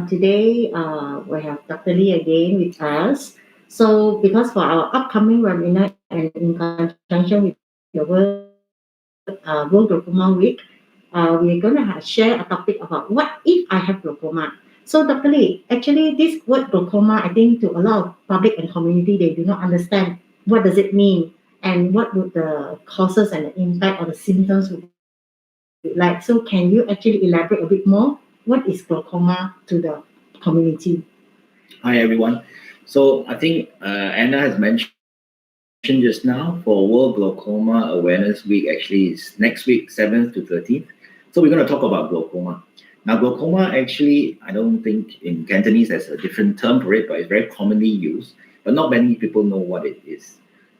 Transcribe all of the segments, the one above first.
today we have Dr. Lee again with us. So, because for our upcoming webinar and in conjunction with the World Glaucoma Week, we're going to share a topic about what if I have glaucoma. So, Dr. Lee, actually, this word glaucoma, I think to a lot of public and community, they do not understand what does it mean and what would the causes and the impact or the symptoms would be like. So, can you actually elaborate a bit more? What is glaucoma to the community? Hi everyone. So I think Anna has mentioned just now for World Glaucoma Awareness Week actually is next week, 7th to 13th. So we're going to talk about glaucoma. Now glaucoma actually, I don't think in Cantonese there's a different term for it, but it's very commonly used, but not many people know what it is.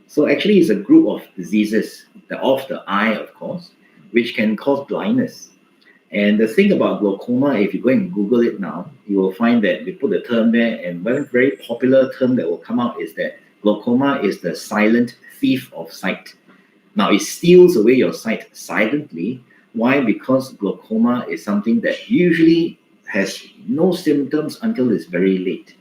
So actually it's a group of diseases of the eye, of course, which can cause blindness. And the thing about glaucoma, if you go and Google it now, you will find that they put the term there, and one very popular term that will come out is that glaucoma is the silent thief of sight. Now, it steals away your sight silently. Why? Because glaucoma is something that usually has no symptoms until it's very late.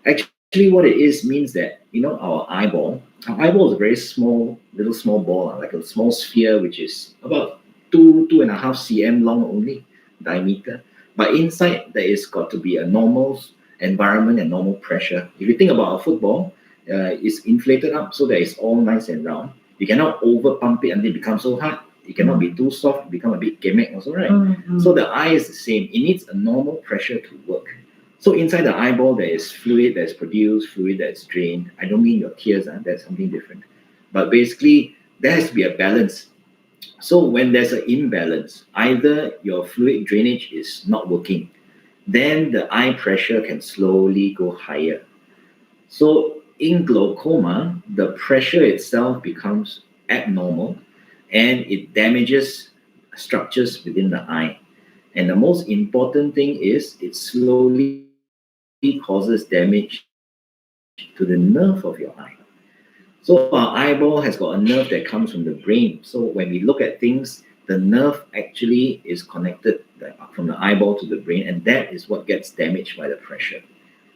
Actually, what it is means that, our eyeball is a very small, little small ball, like a small sphere, which is about 2.5 cm long only, diameter. But inside, there is got to be a normal environment and normal pressure. If you think about a football, it's inflated up so that it's all nice and round. You cannot over pump it until it becomes so hard. It cannot be too soft, become a bit gimmick also, right? So the eye is the same. It needs a normal pressure to work. So inside the eyeball, there is fluid that's produced, fluid that's drained. I don't mean your tears, that's something different. But basically, there has to be a balance. So when there's an imbalance, either your fluid drainage is not working, then the eye pressure can slowly go higher. So in glaucoma, the pressure itself becomes abnormal and it damages structures within the eye. And the most important thing is it slowly causes damage to the nerve of your eye. So our eyeball has got a nerve that comes from the brain. So when we look at things, the nerve actually is connected from the eyeball to the brain, and that is what gets damaged by the pressure.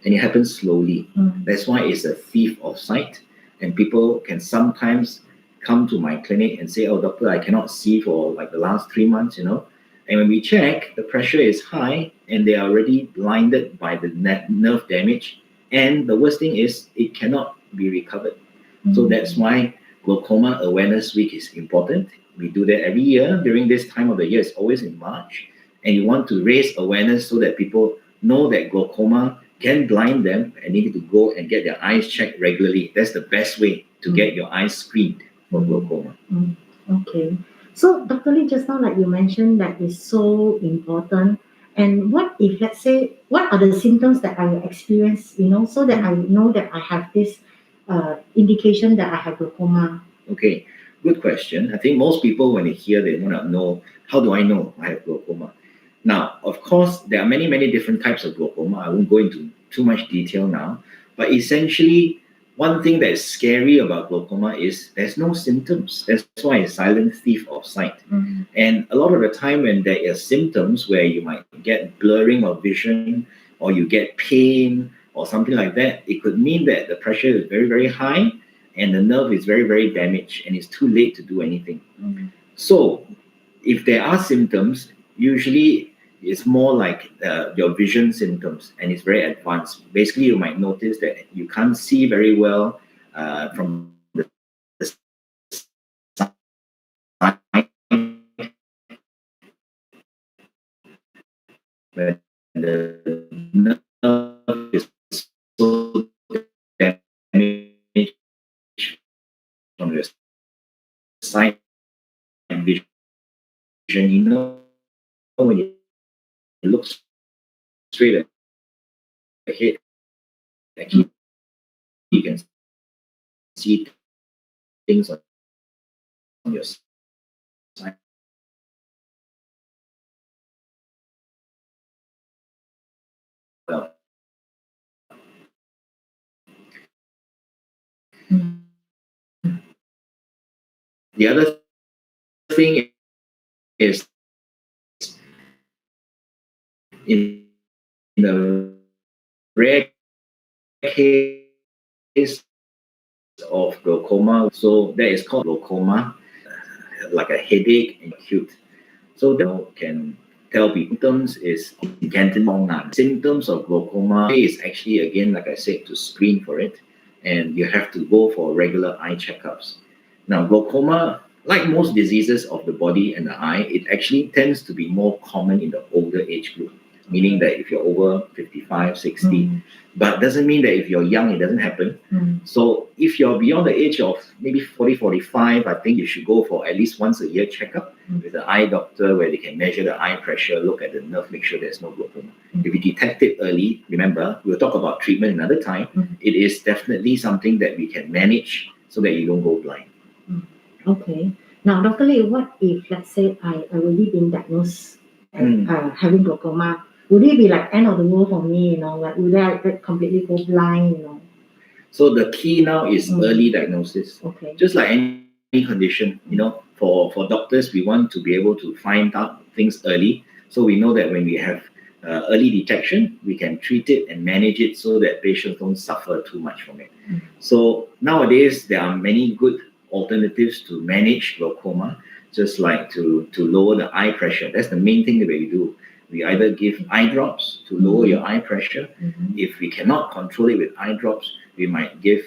And it happens slowly. That's why it's a thief of sight. And people can sometimes come to my clinic and say, "Oh, doctor, I cannot see for like the last 3 months, And when we check, the pressure is high and they are already blinded by the nerve damage. And the worst thing is it cannot be recovered. So that's why Glaucoma Awareness Week is important. We do that every year during this time of the year. It's always in March. And you want to raise awareness so that people know that glaucoma can blind them and need to go and get their eyes checked regularly. That's the best way to get your eyes screened for glaucoma. Okay. So, Dr. Lee, just now, like you mentioned, that is so important. And what if, let's say, what are the symptoms that I will experience, so that I know that I have this indication that I have glaucoma? Okay, good question. I think most people, when they hear, they want to know, how do I know I have glaucoma? Now, of course, there are many, many different types of glaucoma. I won't go into too much detail now. But essentially, one thing that is scary about glaucoma is there's no symptoms. That's why it's silent thief of sight. And a lot of the time when there are symptoms where you might get blurring of vision or you get pain or something like that, it could mean that the pressure is very, very high and the nerve is very, very damaged and it's too late to do anything. So if there are symptoms, usually it's more like your vision symptoms and it's very advanced. Basically, you might notice that you can't see very well from the side where the nerve is so damaged from your side vision. When you look straight ahead, actually you can see things on your side. Well, the other thing is in the rare case of glaucoma, so that is called glaucoma, like a headache and acute. So that can tell people symptoms is symptoms of glaucoma is actually, again, like I said, to screen for it, and you have to go for regular eye checkups. Now, glaucoma, like most diseases of the body and the eye, it actually tends to be more common in the older age group, meaning that if you're over 55, 60, but doesn't mean that if you're young, it doesn't happen. So if you're beyond the age of maybe 40, 45, I think you should go for at least once a year checkup with the eye doctor where they can measure the eye pressure, look at the nerve, make sure there's no glaucoma. If you detect it early, remember, we'll talk about treatment another time. It is definitely something that we can manage so that you don't go blind. Okay. Now, Dr. Lee, what if, let's say, I already been diagnosed having glaucoma? Would it be like end of the world for me, like would I completely go blind, So the key now is early diagnosis. Okay. Just like any condition, for doctors, we want to be able to find out things early. So we know that when we have early detection, we can treat it and manage it so that patients don't suffer too much from it. So nowadays, there are many good alternatives to manage glaucoma, just like to lower the eye pressure. That's the main thing that we do. We either give eye drops to lower your eye pressure. If we cannot control it with eye drops, we might give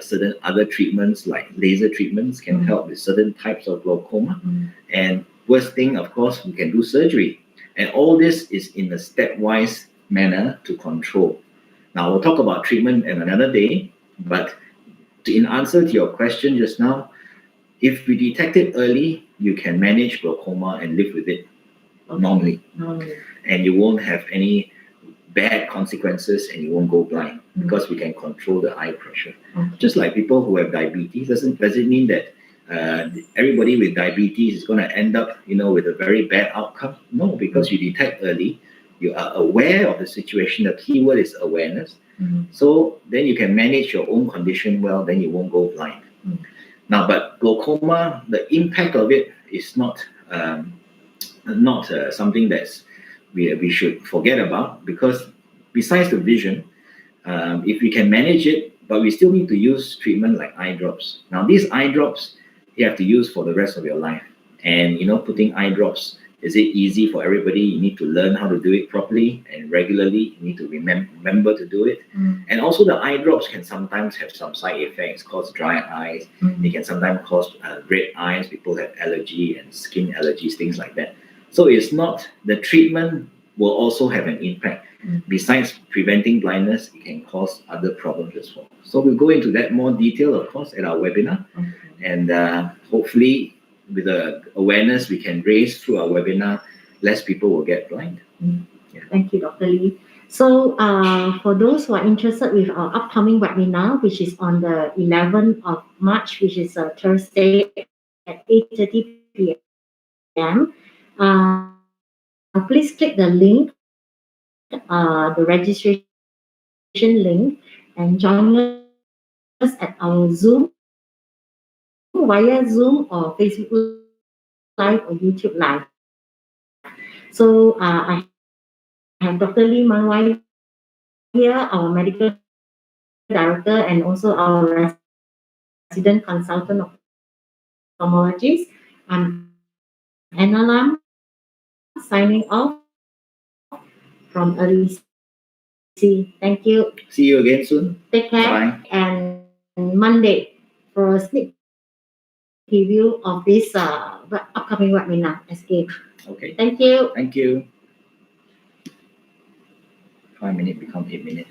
certain other treatments like laser treatments can help with certain types of glaucoma. And worst thing, of course, we can do surgery. And all this is in a stepwise manner to control. Now, we'll talk about treatment in another day, but in answer to your question just now, if we detect it early, you can manage glaucoma and live with it normally. And you won't have any bad consequences and you won't go blind because we can control the eye pressure. Just like people who have diabetes, does it mean that everybody with diabetes is going to end up, with a very bad outcome? No, because you detect early, you are aware of the situation. The key word is awareness. So then you can manage your own condition well, then you won't go blind. Now, but glaucoma, the impact of it is not something that's we should forget about, because besides the vision, if we can manage it, but we still need to use treatment like eye drops. Now, these eye drops you have to use for the rest of your life. And, putting eye drops, is it easy for everybody? You need to learn how to do it properly and regularly. You need to remember to do it. And also the eye drops can sometimes have some side effects, cause dry eyes. They can sometimes cause red eyes. People have allergy and skin allergies, things like that. So it's not, the treatment will also have an impact. Besides preventing blindness, it can cause other problems as well. So we'll go into that more detail, of course, at our webinar. And hopefully, with the awareness we can raise through our webinar, less people will get blind. Thank you, Dr. Lee. So for those who are interested with our upcoming webinar, which is on the 11th of March, which is a Thursday at 8:30 p.m., please click the link, the registration link, and join us at our Zoom, via Zoom or Facebook Live or YouTube Live. So I have Dr. Lee Manwai here, our medical director, and also our resident consultant of ophthalmologist. I'm Anna Lam, signing off from LEC. Thank you. See you again soon. Take care. Bye. And Monday for a sneak preview of this upcoming webinar. Escape. Okay. Thank you. Thank you. 5 minutes become 8 minutes.